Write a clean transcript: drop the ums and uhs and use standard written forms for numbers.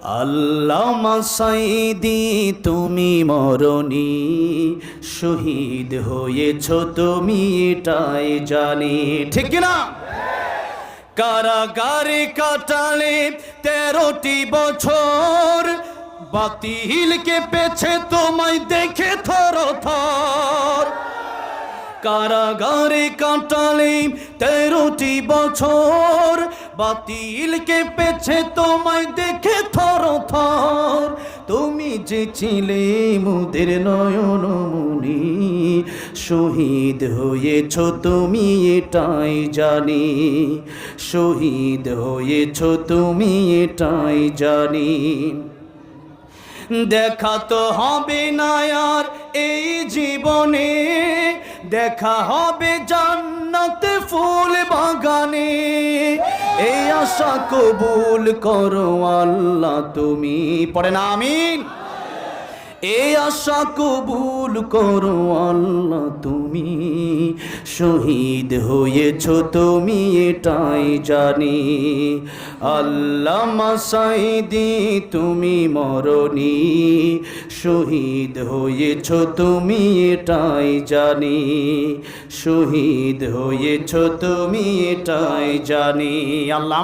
আল্লামা সাঈদী তুমি মরণি, শহীদ হয়েছ তুমি এটাই জানি। ঠিক কিনা? কারাগারে কাটালে 13টি বছর, বাতিল কেঁপেছে তোমায় দেখে থর থর। কারাগারে কাটালে 13টি বছর, বাতিল কেঁপেছে তোমায় দেখে থর থর। তুমি যে ছিলে মোদের নয়নমণি, শহীদ হয়েছ তুমি এটাই জানি। শহীদ হয়েছ তুমি এটাই জানি। দেখা তো হবে না আর এই জীবনে, দেখা হবে জান্নাতে ফুল বাগানে। এই আশা কবুল করো আল্লাহ তুমি, পড়েন আমিন। এই আশা কবুল করো আল্লাহ তুমি, শহীদ হয়েছ তুমি এটাই জানি। আল্লামা সাঈদী তুমি মরণি, শহীদ হয়েছ তুমি এটাই জানি। শহীদ হয়েছ তুমি এটাই জানি। আল্লাহ